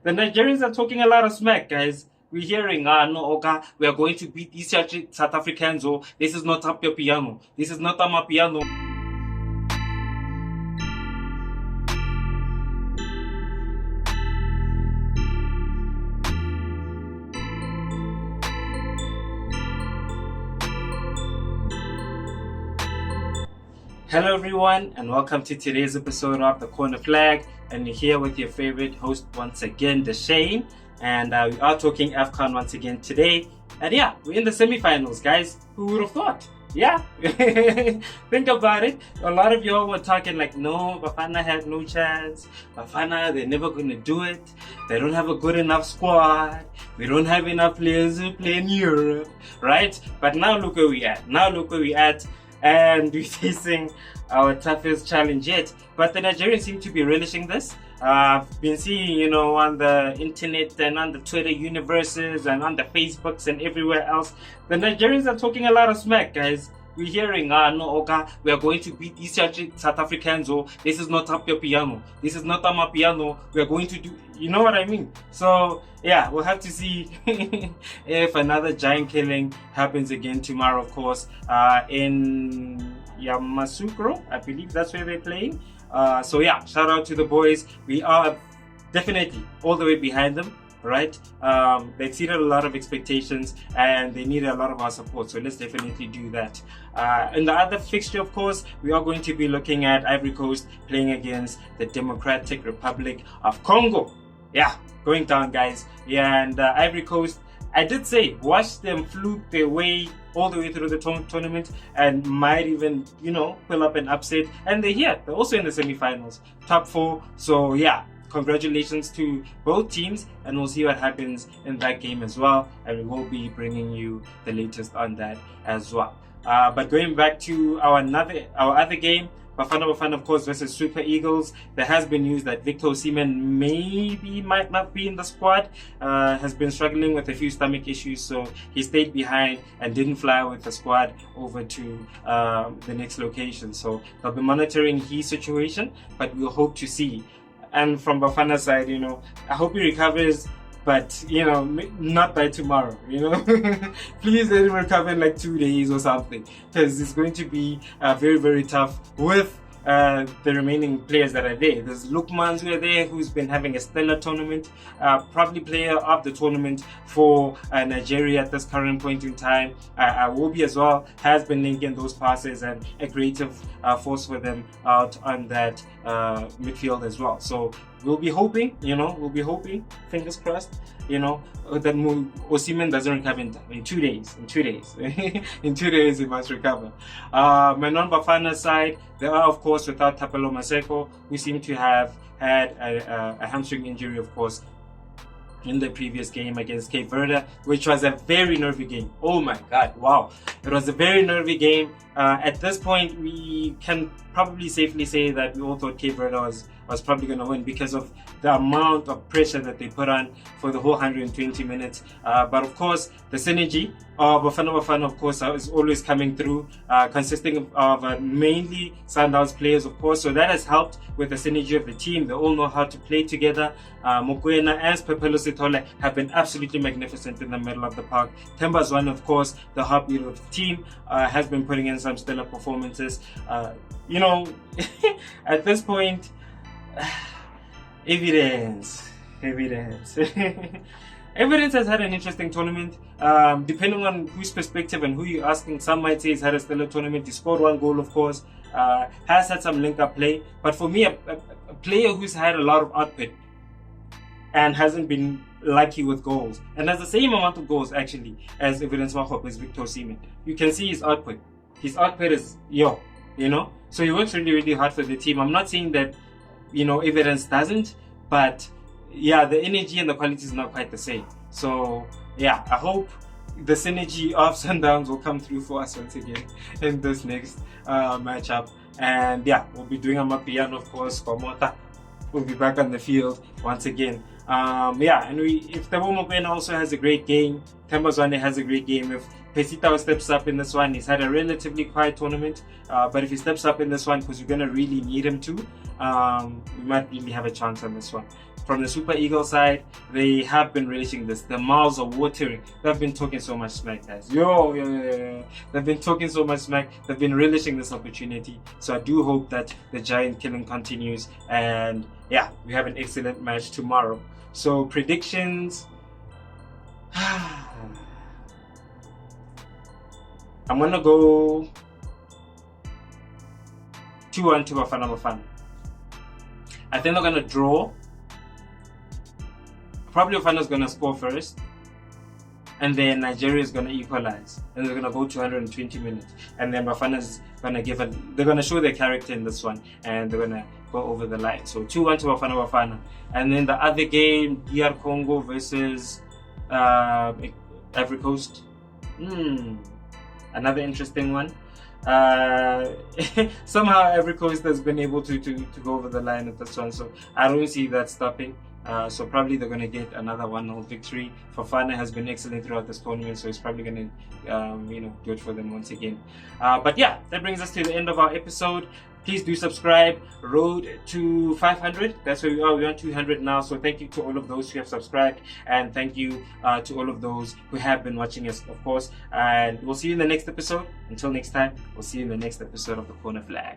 The Nigerians are talking a lot of smack, guys. We're hearing, no, Oka, we are going to beat these South Africans, or this is not up your piano. This is not my piano. Hello everyone, and welcome to today's episode of The Corner Flag. And you're here with your favorite host once again, Deshane. And we are talking Afcon once again today. And yeah, we're in the semifinals, guys. Who would have thought? Yeah, think about it. A lot of y'all were talking like, no, Bafana had no chance. Bafana, they're never going to do it. They don't have a good enough squad. We don't have enough players who play in Europe, right? But now look where we're at. And we're facing our toughest challenge yet. But the Nigerians seem to be relishing this. I've been seeing, on the internet and on the Twitter universes and on the Facebooks and everywhere else, the Nigerians are talking a lot of smack, guys. We're hearing, no, Oka, we are going to beat these South Africans, or this is not up your piano. This is not on my piano. We are going to do, you know what I mean? So, yeah, we'll have to see if another giant killing happens again tomorrow, of course, in Yamoussoukro. I believe that's where they're playing. So, yeah, shout out to the boys. We are definitely all the way behind them. Right, they exceeded a lot of expectations and they needed a lot of our support, so let's definitely do that. In the other fixture, of course, we are going to be looking at Ivory Coast playing against the Democratic Republic of Congo. Yeah, going down, guys. Yeah, and Ivory Coast, I did say watch them fluke their way all the way through the tournament and might even, pull up an upset. And they're here. They're also in the semifinals, top 4. So yeah, congratulations to both teams, and we'll see what happens in that game as well, and we will be bringing you the latest on that as well. But going back to our other game, Bafana Bafana, of course, versus Super Eagles. There has been news that Victor Osimhen might not be in the squad. Has been struggling with a few stomach issues, so he stayed behind and didn't fly with the squad over to the next location. So they'll be monitoring his situation, but we'll hope to see. And from Bafana's side, I hope he recovers, but, not by tomorrow, Please let him recover in like 2 days or something, because it's going to be very, very tough with the remaining players that are there. There's Lukman's who are there, who's been having a stellar tournament, probably player of the tournament for Nigeria at this current point in time. Awobi as well has been linking those passes and a creative force for them out on that midfield as well. So we'll be hoping, fingers crossed, that Osimhen doesn't recover in 2 days. In 2 days. In 2 days, he must recover. My non-Bafana side, they are, of course, without Thapelo Maseko, who seem to have had a hamstring injury, of course, in the previous game against Cape Verde, which was a very nervy game. Oh my God, wow. It was a very nervy game. At this point, we can probably safely say that we all thought Cape Verde was probably going to win because of the amount of pressure that they put on for the whole 120 minutes. But of course, the synergy of Bafana, of course, is always coming through, consisting of mainly Sundowns players, of course. So that has helped with the synergy of the team. They all know how to play together. Mokoena and Pepelo Sithole have been absolutely magnificent in the middle of the park. Themba Zwane, of course, the heartbeat of the team, has been putting in some stellar performances. At this point, evidence. Evidence has had an interesting tournament. Depending on whose perspective and who you're asking, some might say he's had a stellar tournament. He scored 1 goal, of course. Has had some link-up play. But for me, a player who's had a lot of output and hasn't been lucky with goals, and has the same amount of goals actually as Evidence Mahop, is Victor Osimhen. You can see his output. His output is so he works really, really hard for the team. I'm not saying that Evidence doesn't, but yeah, the energy and the quality is not quite the same. So yeah, I hope the synergy of Sundowns will come through for us once again in this next matchup. And yeah, we'll be doing a Mapiano, of course, for Mota. We'll be back on the field once again. And if Thabo Mokoena also has a great game, Themba Zwane has a great game. If Pesitao steps up in this one, he's had a relatively quiet tournament, but if he steps up in this one, because we're going to really need him to, we might really have a chance on this one. from the Super Eagles side, they have been relishing this. The mouths are watering. They've been talking so much smack, guys. They've been talking so much smack. They've been relishing this opportunity. So I do hope that the giant killing continues. And yeah, we have an excellent match tomorrow. So predictions. I'm gonna go 2-1 to Bafana Bafana. I think they're gonna draw. Probably Bafana's gonna score first, and then Nigeria is gonna equalize, and they're gonna go 220 minutes, and then Bafana's gonna they're gonna show their character in this one, and they're gonna go over the line. So 2-1 to Bafana Bafana, and then the other game, DR Congo versus Ivory Coast. Another interesting one. Somehow Ivory Coast has been able to go over the line at this one, so I don't see that stopping. So probably they're going to get another 1-0 victory. Fofana has been excellent throughout this tournament, so he's probably going to do it for them once again. But yeah, that brings us to the end of our episode. Please do subscribe. Road to 500. That's where we are. We're on 200 now. So thank you to all of those who have subscribed, and thank you to all of those who have been watching us, of course. And we'll see you in the next episode. Until next time, we'll see you in the next episode of The Corner Flag.